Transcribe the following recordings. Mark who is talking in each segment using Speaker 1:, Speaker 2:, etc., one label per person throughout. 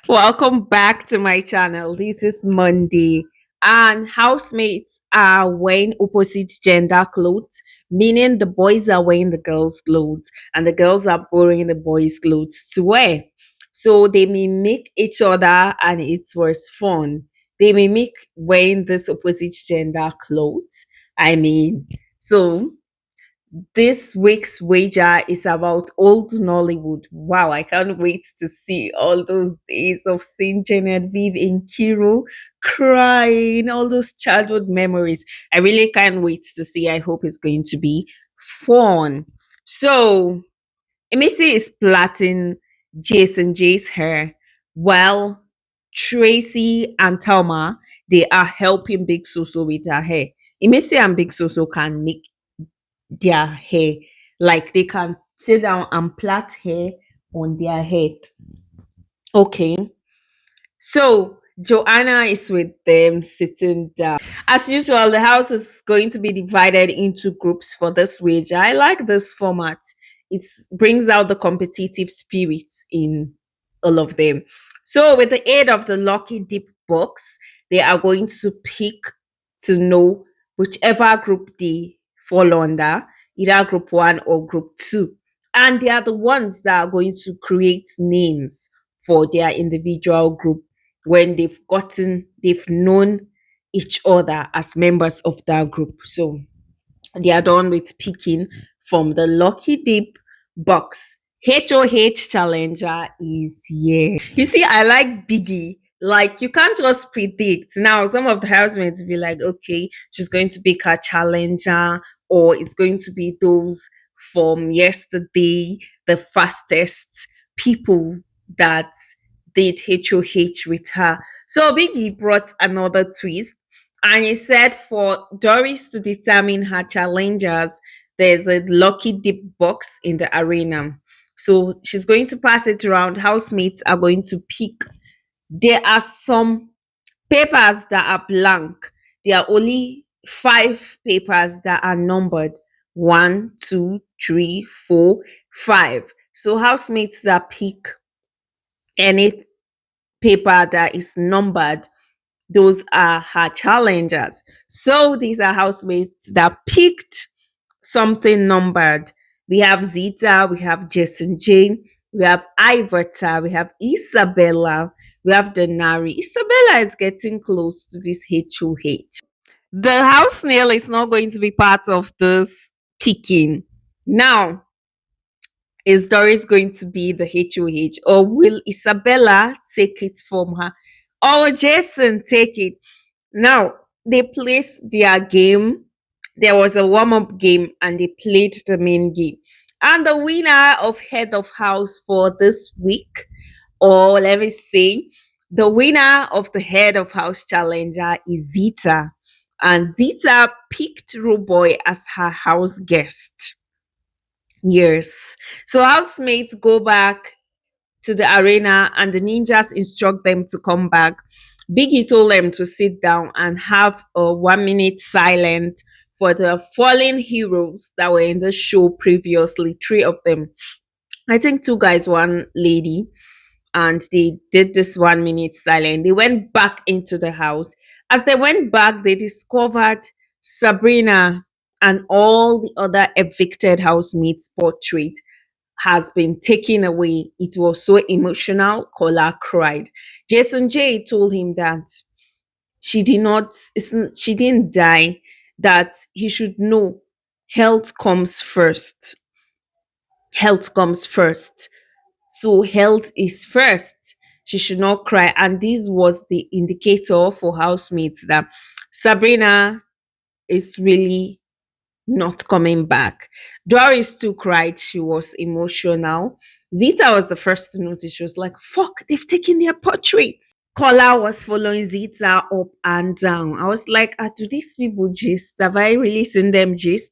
Speaker 1: Welcome back to my channel. This is Monday, and housemates are wearing opposite gender clothes, meaning the boys are wearing the girls' clothes, and the girls are borrowing the boys' clothes to wear. So they mimic each other, and it was fun. They mimic wearing this opposite gender clothes. I mean, so this week's wager is about old Nollywood. Wow, I can't wait to see all those days of seeing Genevieve in Kiro crying, all those childhood memories. I really can't wait to see. I hope it's going to be fun. So, Emisi is plaiting Jason J's hair while Tracy and Thelma, they are helping Big Soso with her hair. Emisi and Big Soso can make their hair. Like they can sit down and plait hair on their head. Okay. So Joanna is with them sitting down. As usual, the house is going to be divided into groups for this wage. I like this format. It brings out the competitive spirit in all of them. So, with the aid of the Lucky Dip box, they are going to pick to know whichever group they fall under, either group one or group two. And they are the ones that are going to create names for their individual group when they've known each other as members of that group. So they are done with picking from the Lucky Dip box. HOH Challenger is here. You see, I like Biggie. Like, you can't just predict. Now, some of the housemates be like, okay, she's going to pick her challenger, or it's going to be those from yesterday, the fastest people that did HOH with her. So Biggie brought another twist, and he said for Doris to determine her challengers, there's a lucky dip box in the arena. So she's going to pass it around. Housemates are going to pick. There are some papers that are blank. There are only 5 papers that are numbered: one, two, three, four, 5. So housemates that pick any paper that is numbered, those are her challengers. So these are housemates that picked something numbered. We have Zita, we have Jason Jane, we have Iveta, we have Isabella, we have Denari. Isabella is getting close to this HOH. The house snail is not going to be part of this picking. Now, is Doris going to be the HOH, or will Isabella take it from her? Or Jason take it? Now, they placed their game. There was a warm up game and they played the main game. And the winner of Head of House for this week, or let me say, the winner of the Head of House Challenger is Zita. And Zita picked Ruboy as her house guest. Yes. So housemates go back to the arena and the ninjas instruct them to come back. Biggie told them to sit down and have a 1 minute silent for the fallen heroes that were in the show previously, 3 of them. I think 2 guys, 1 lady, and they did this 1 minute silent. They went back into the house. As they went back, they discovered Sabrina and all the other evicted housemates' portrait has been taken away. It was so emotional. Kola cried. Jason J told him that she didn't die, that he should know health comes first. Health comes first. So health is first. She should not cry. And this was the indicator for housemates that Sabrina is really not coming back. Doris too cried. She was emotional. Zita was the first to notice. She was like, fuck, they've taken their portraits. Kola was following Zita up and down. I was like, do these people gist? Have I really seen them gist?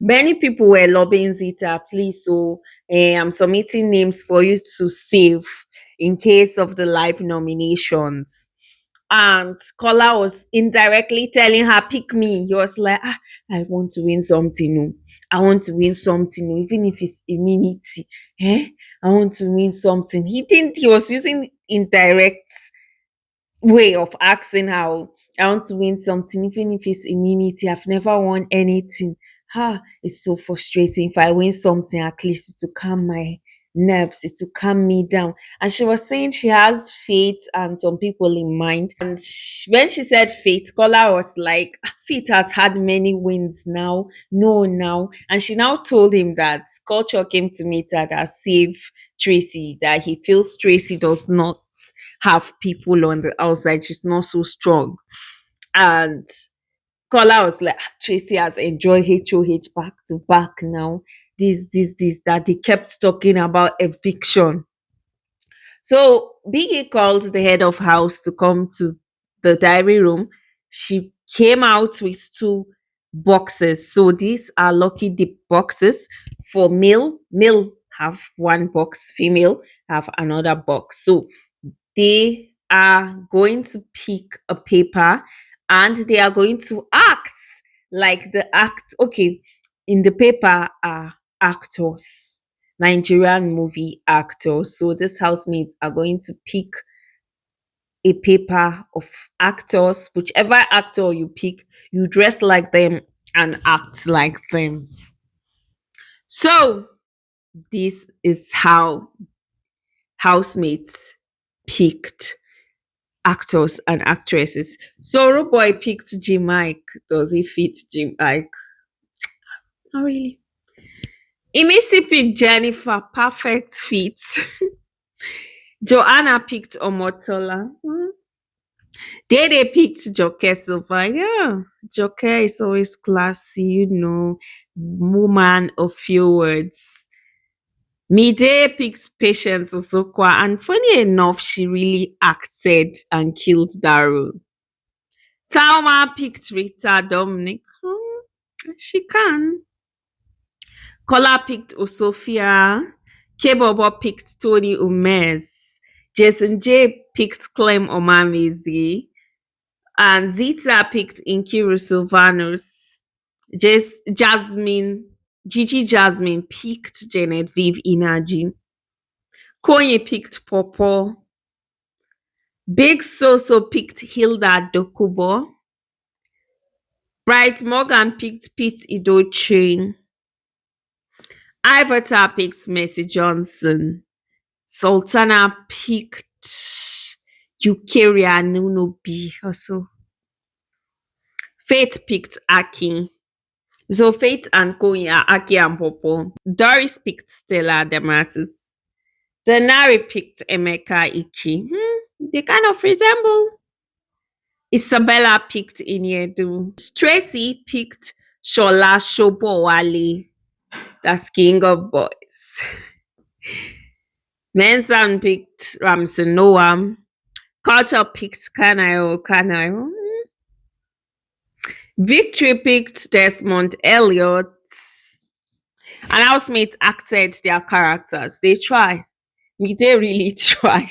Speaker 1: Many people were lobbying Zita, please, so I'm submitting names for you to save in case of the live nominations. And Kola was indirectly telling her, pick me. He was like, I want to win something. Oh. I want to win something, oh, even if it's immunity. Eh? I want to win something. He was using indirect way of asking how I want to win something, even if it's immunity. I've never won anything. It's so frustrating. If I win something, at least it to calm my nerves, it to calm me down. And she was saying she has faith and some people in mind. And when she said faith, Kola was like, faith has had many wins now. No, now. And she now told him that culture came to meet her that save Tracy, that he feels Tracy does not have people on the outside. She's not so strong. And Kola was like, Tracy has enjoyed HOH back to back now. This, that they kept talking about eviction. So Biggie called the head of house to come to the diary room. She came out with two boxes. So these are lucky dip boxes for male. Male have one box, female have another box. So they are going to pick a paper and they are going to act like the act. Okay, in the paper are actors, Nigerian movie actors. So these housemates are going to pick a paper of actors. Whichever actor you pick, you dress like them and act like them. So this is how housemates picked actors and actresses. So Rude Boy picked Jim Ike. Does he fit Jim Ike? Not really. Imisi picked Jennifer. Perfect fit. Joanna picked Omotola. Dede picked Joke Silva. Yeah, Joke is always classy, woman of few words. Mide picked Patience Osokwa, and funny enough, she really acted and killed Daru. Talma picked Rita Dominic. She can. Kola picked Osofia. Kebobo picked Tony Umez. Jason J picked Clem Omamizi. And Zita picked Inkiru Silvanus. Gigi Jasmine picked Genevieve Inaji. Konye picked Popo. Big Soso picked Hilda Dokubo. Bright Morgan picked Pete Idoche. Ivota picked Mercy Johnson. Sultana picked Eukaria Nuno B. Also, Faith picked Aki. So Faith and Konya, Aki and Popo. Doris picked Stella Demasis. Denari picked Emeka Iki. They kind of resemble. Isabella picked Iniedu. Tracy picked Shola Shobowale. That's King of Boys. Mensan picked Ramsey Noam. Culture picked Kanayo. Victory picked Desmond Elliott. And housemates acted their characters. They try. They really tried.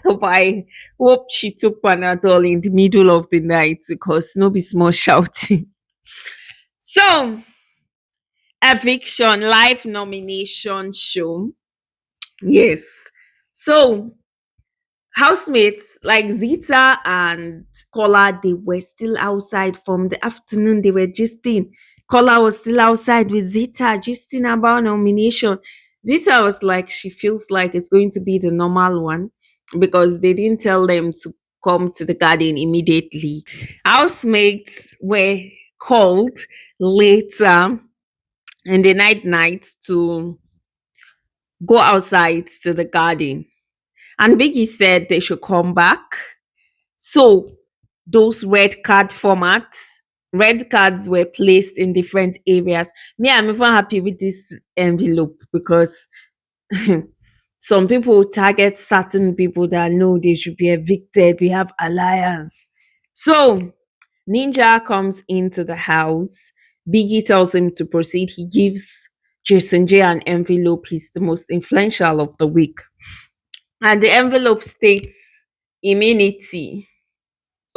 Speaker 1: But I hope she took Panadol in the middle of the night because no be small shouting. So, eviction live nomination show. Yes. So housemates like Zita and Kola, they were still outside from the afternoon. They were gisting. Kola was still outside with Zita, gisting about nomination. Zita was like, she feels like it's going to be the normal one because they didn't tell them to come to the garden immediately. Housemates were called later in the night to go outside to the garden. And Biggie said they should come back. So those red cards were placed in different areas. Me, I'm even happy with this envelope because some people target certain people that know they should be evicted. We have alliance. So Ninja comes into the house. Biggie tells him to proceed. He gives Jason J an envelope. He's the most influential of the week. And the envelope states immunity.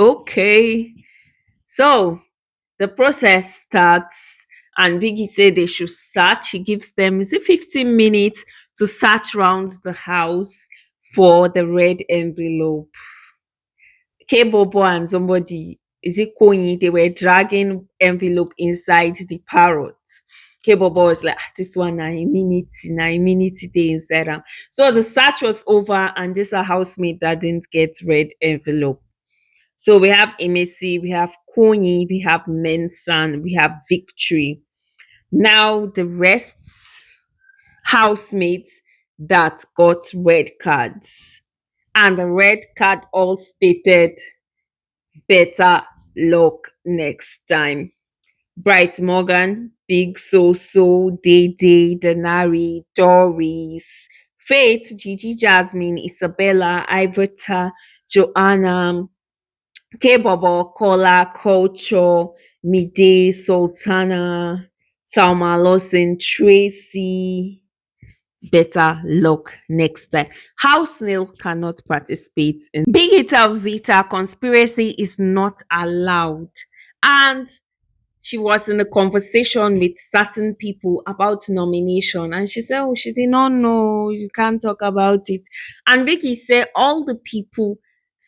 Speaker 1: Okay. So the process starts, and Biggie said they should search. He gives them, is it 15 minutes to search around the house for the red envelope. K-Bobo and somebody, is it Koyi? They were dragging envelope inside the parrot. K-Bobo was like, this one, 9 minutes, they inside am. So the search was over, and this a housemate that didn't get red envelope. So we have Emisi, we have Koyi, we have Mensan, we have Victory. Now the rest housemates that got red cards. And the red card all stated better luck next time. Bright Morgan, Big So, Day Day, Denari, Doris, Faith, Gigi Jasmine, Isabella, Iveta, Joanna, K Bobo, Kola, Culture, Mide, Sultana, Salma Lawson, Tracy. Better luck next time. How Snail cannot participate in Big Hit of Zita conspiracy is not allowed. And she was in a conversation with certain people about nomination, and she said, oh, she did not know, you can't talk about it. And Vicky said all the people's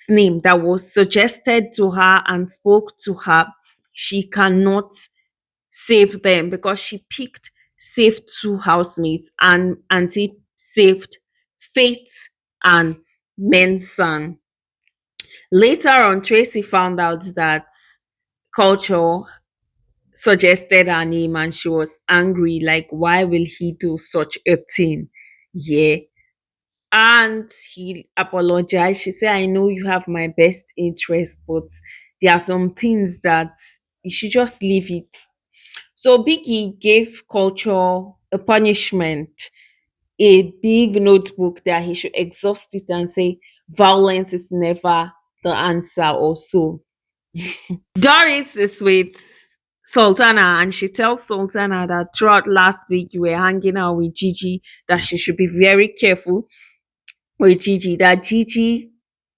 Speaker 1: name that was suggested to her and spoke to her, she cannot save them because she picked saved two housemates, and auntie saved Faith and Mensan. Later on, Tracy found out that Culture suggested her name, and she was angry, like, why will he do such a thing? Yeah. And he apologized. She said, I know you have my best interest, but there are some things that you should just leave it. So Biggie gave Culture a punishment, a big notebook that he should exhaust it and say, violence is never the answer, or so. Doris is with Sultana, and she tells Sultana that throughout last week you were hanging out with Gigi, that she should be very careful with Gigi, that Gigi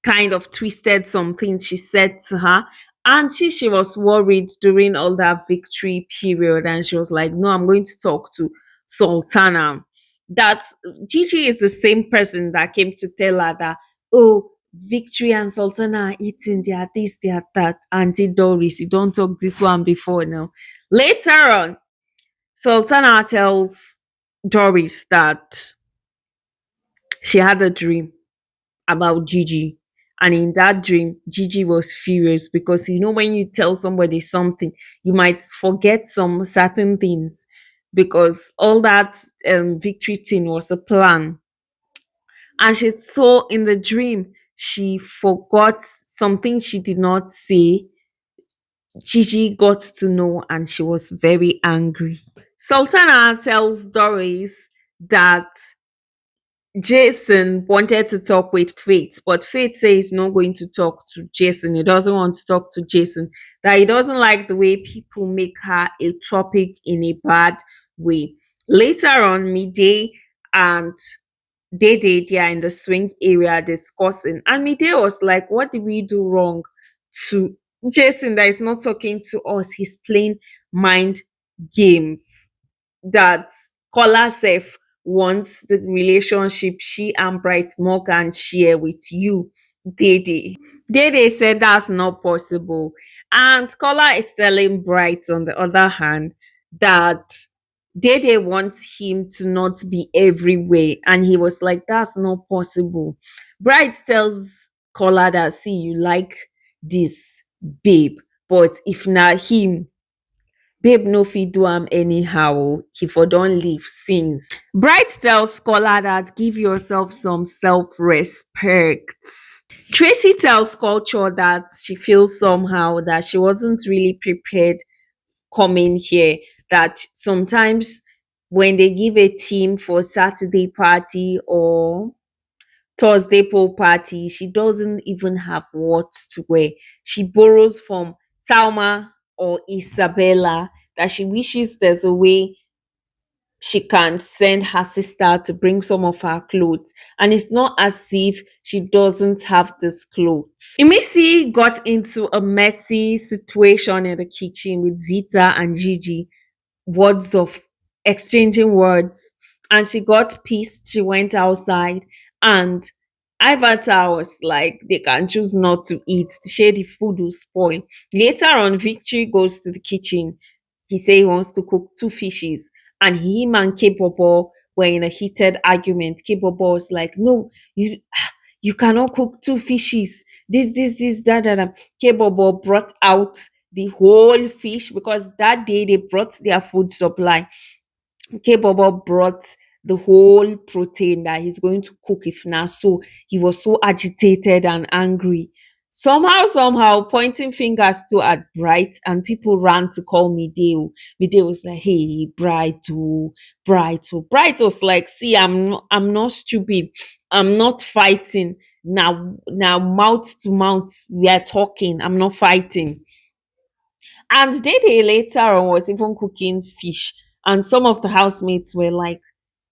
Speaker 1: kind of twisted some things she said to her. And she was worried during all that victory period. And she was like, no, I'm going to talk to Sultana. That Gigi is the same person that came to tell her that, oh, Victory and Sultana are eating, they are this, they are that. Auntie Doris, you don't talk this one before now. Later on, Sultana tells Doris that she had a dream about Gigi. And in that dream, Gigi was furious because when you tell somebody something, you might forget some certain things because all that victory thing was a plan. And she saw in the dream, she forgot something she did not say. Gigi got to know and she was very angry. Sultana tells Doris that Jason wanted to talk with Faith, but Faith says he's not going to talk to Jason. He doesn't want to talk to Jason. That he doesn't like the way people make her a topic in a bad way. Later on, Midday and they are in the swing area discussing. And Midday was like, what did we do wrong to Jason that is not talking to us? He's playing mind games. That Kola Sef wants the relationship she and Bright Morgan share with you, Dede. Dede said that's not possible. And Kola is telling Bright, on the other hand, that Dede wants him to not be everywhere. And he was like, that's not possible. Bright tells Kola that, see, you like this, babe. But if not him, babe no fit do am anyhow, he for don leave since. Bright tells Scholar that give yourself some self-respect. Tracy tells Culture that she feels somehow that she wasn't really prepared coming here, that sometimes when they give a team for Saturday party or Thursday pool party, she doesn't even have what to wear. She borrows from Salma or Isabella, that she wishes there's a way she can send her sister to bring some of her clothes. And it's not as if she doesn't have this clothes. Imisi got into a messy situation in the kitchen with Zita and Gigi, words of exchanging words, and she got pissed. She went outside, and Ivata was like, they can choose not to eat. The shady food will spoil. Later on, Victory goes to the kitchen. He say he wants to cook two fishes, and him and K-Bobo were in a heated argument. K-Bobo was like, no, you cannot cook two fishes. This, da da da. K-Bobo brought out the whole fish because that day they brought their food supply. K-Bobo brought the whole protein that he's going to cook if not. So he was so agitated and angry. Somehow, pointing fingers to at Bright, and people ran to call me Dale. Mideo was like, hey, Bright, oh, Bright, oh. Bright was like, see, I'm not stupid. I'm not fighting. Now, mouth to mouth, we are talking. I'm not fighting. And Dede later on was even cooking fish. And some of the housemates were like,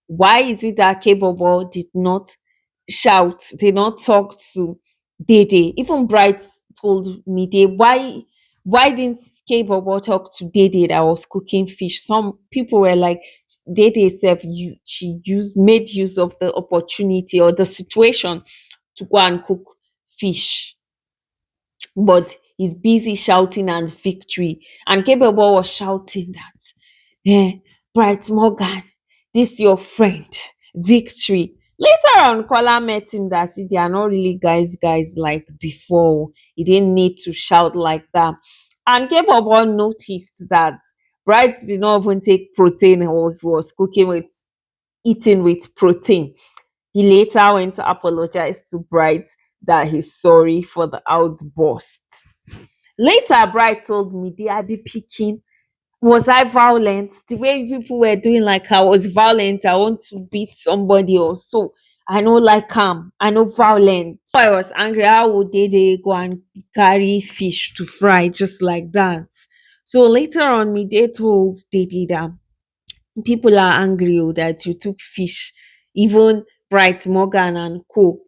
Speaker 1: why is it that Kebobo did not shout, did not talk to Dede? Even Bright told me, why didn't Kebobo talk to Dede that was cooking fish? Some people were like, Dede said she made use of the opportunity or the situation to go and cook fish, but he's busy shouting and victory. And Kebebo was shouting that, Bright Morgan, this your friend, victory. Later on, Kola met him that see they are not really guys like before. He didn't need to shout like that. And Kebebo noticed that Bright did not even take protein or he was cooking with eating with protein. He later went to apologize to Bright that he's sorry for the outburst. Later, Bright told me, did I be picking? Was I violent? The way people were doing like I was violent, I want to beat somebody or so. I know like I know violent. So I was angry. How would they go and carry fish to fry just like that? So later on, me they told Dede that people are angry that you took fish, even Bright Morgan and Co.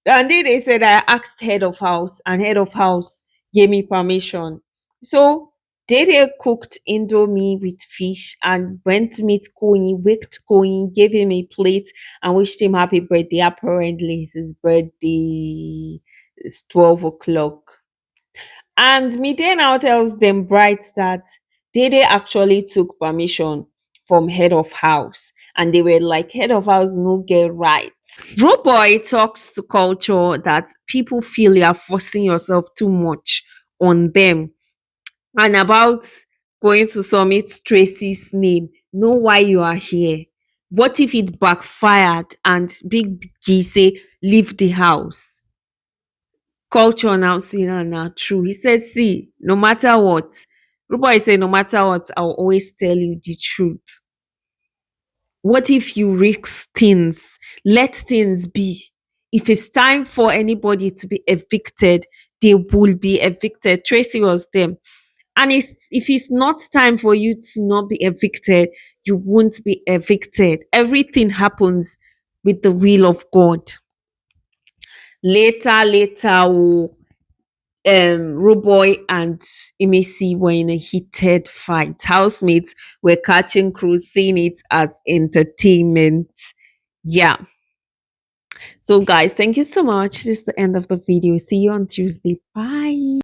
Speaker 1: And then they said I asked head of house, and head of house gave me permission. So Dede cooked indomie with fish and went to meet Koi, waked Koi, gave him a plate and wished him happy birthday. Apparently, it's his birthday. It's 12 o'clock. And Mide now tells them Bright that Dede actually took permission from head of house. And they were like, head of house no get right. Rude Boy talks to culture that people feel you are forcing yourself too much on them. And about going to submit Tracy's name, know why you are here. What if it backfired and Big G say, leave the house? Culture now saying, "Ah, nah, true." He says, see, no matter what, Ruboy say, no matter what, I'll always tell you the truth. What if you risk things? Let things be. If it's time for anybody to be evicted, they will be evicted. Tracy was them. And if it's not time for you to not be evicted, you won't be evicted. Everything happens with the will of God. Later, oh, Ruboy and Imisi were in a heated fight. Housemates were catching crews, seeing it as entertainment. Yeah. So, guys, thank you so much. This is the end of the video. See you on Tuesday. Bye.